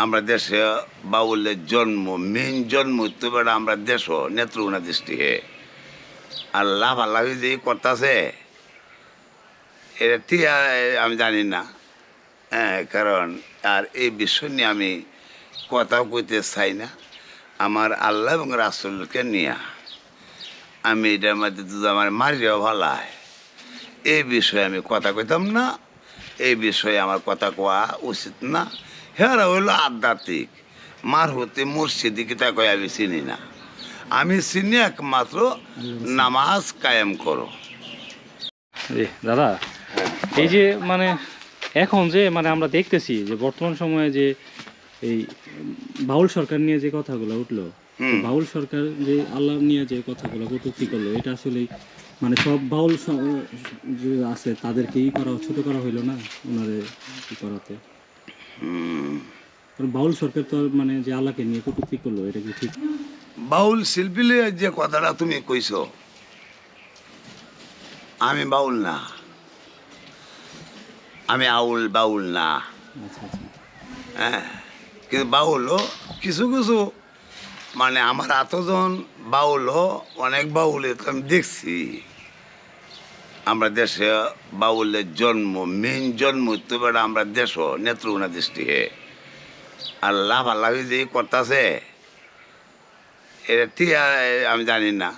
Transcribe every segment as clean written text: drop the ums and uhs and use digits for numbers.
আমরা দেশে বাউলের জন্ম মেন জন্ম তো বেড়া আমরা দেশ নেত্রকোনা দৃষ্টি হে আর লাভালাভি যে করতেছে এটা ঠিক আমি জানি না। হ্যাঁ, কারণ আর এই বিষয় নিয়ে আমি কথাও কইতে চাই না। আমার আল্লাহ এবং রাসূলকে নিয়ে আমি এটার মধ্যে যদি আমার মারিও ভালো হয় এই বিষয়ে আমি কথা কইতাম না। এই বিষয়ে আমার কথা কোয়া উচিত না। হ্যাঁ হইল আধ্যাত্মিক মার হতে মুর্শিদি কিতা কয় আমি চিনি না। আমি চিনি একমাত্র নামাজ কায়েম করো। দাদা, এই যে মানে এখন যে মানে আমরা দেখতেছি যে বর্তমান সময়ে যে এই বাউল সরকার নিয়ে যে কথাগুলো উঠলো, বাউল সরকার যে আল্লাহ নিয়ে যে কথাগুলো কটূক্তি করলো, এটা আসলে মানে সব বাউল যে আছে তাদেরকেই করা ছোট করা হইলো না ওনারে কি করাতে? বাউল সরকার তো মানে যে আল্লাহকে নিয়ে কটূক্তি করলো, এটা কি ঠিক? বাউল শিল্পীলে যে কথাটা তুমি কইছ, আমি বাউল না, আমি আউল বাউল না। হ্যাঁ, কিন্তু বাউলও কিছু কিছু মানে আমার এতজন বাউলও অনেক বাউলে তো আমি দেখছি। আমরা দেশে বাউলের জন্ম মেন জন্ম তো বেড়া আমরা দেশ নেত্রকোনা দৃষ্টি হে আর লাভালাভি যে করতেছে এটা ঠিক আমি জানি না।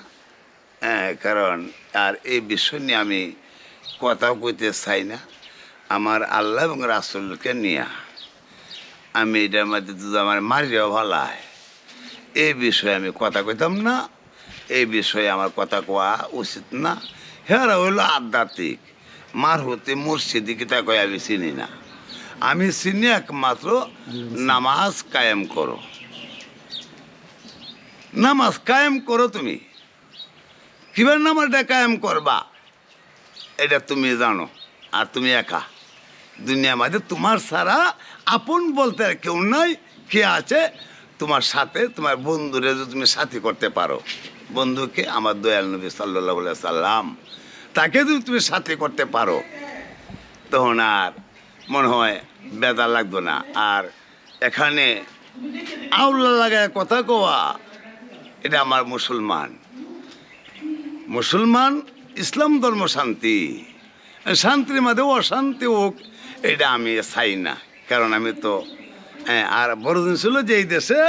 হ্যাঁ, কারণ আর এই বিষয় নিয়ে আমি কথাও কইতে চাই না। আমার আল্লাহ এবং রাসূলকে নিয়ে আমি এটার মধ্যে যদি আমার মারিও ভালো হয় এই বিষয়ে আমি কথা কইতাম না। এই বিষয়ে আমার কথা কোয়া উচিত না। হ্যাঁ হইল আধ্যাত্মিক মার হতে মুর্শিদি কিতা কয় আমি চিনি না। আমি চিনি একমাত্র নামাজ কায়েম করো। নামাজ কায়েম করো। তুমি কিভাবে নামাজটা কায়েম করবা এটা তুমি জানো। আর তুমি একা দুনিয়ার মধ্যে তোমার ছাড়া আপন বলতে আর কেউ নাই। কে আছে তোমার সাথে? তোমার বন্ধুরে যদি তুমি সাথী করতে পারো, বন্ধুকে আমার দয়াল নবী সাল্লাল্লাহু আলাইহি সাল্লাম তাকে যদি তুমি সাথী করতে পারো তখন আর মনে হয় বেদা লাগতো না। আর এখানে আউল্লা লাগায় কথা কোয়া এটা আমার মুসলমান ইসলাম ধর্ম শান্তি। শান্তির মধ্যে অশান্তি হোক এটা আমি চাই না। কারণ আমি তো আর বড় দিন ছিল যে এই দেশে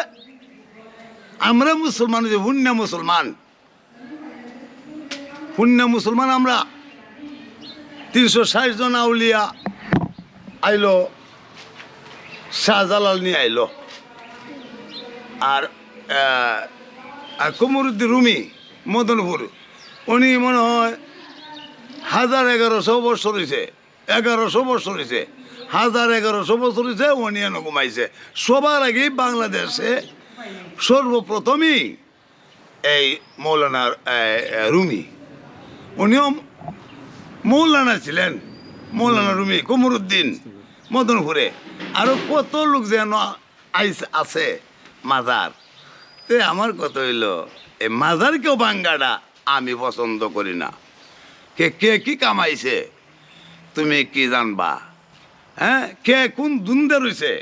আমরা মুসলমান যে হুন্না মুসলমান আমরা 360 জন আউলিয়া আইলো, শাহজালাল নিয়ে আইলো, আর কমরুদ্দিন রুমি মদনপুর উনি মনে হয় 1100 বছর হয়েছে, 1100 বছর হয়েছে, 1100 বছর হয়েছে উনি এনে ঘুমাইছে। সবার আগে বাংলাদেশে সর্বপ্রথমই এই মৌলানার রুমি, উনিও মৌলানা ছিলেন। মৌলানা রুমি কমরুদ্দিন মদনপুরে আরও কত লোক যেন আছে মাজার। তে আমার কথা হইল এই মাজারকেও বাঙ্গাটা আমি পছন্দ করি না। কে কে কি কামাইছে তুমি কি জানবা? হ্যাঁ, কে কোন দুন্দে রয়েছে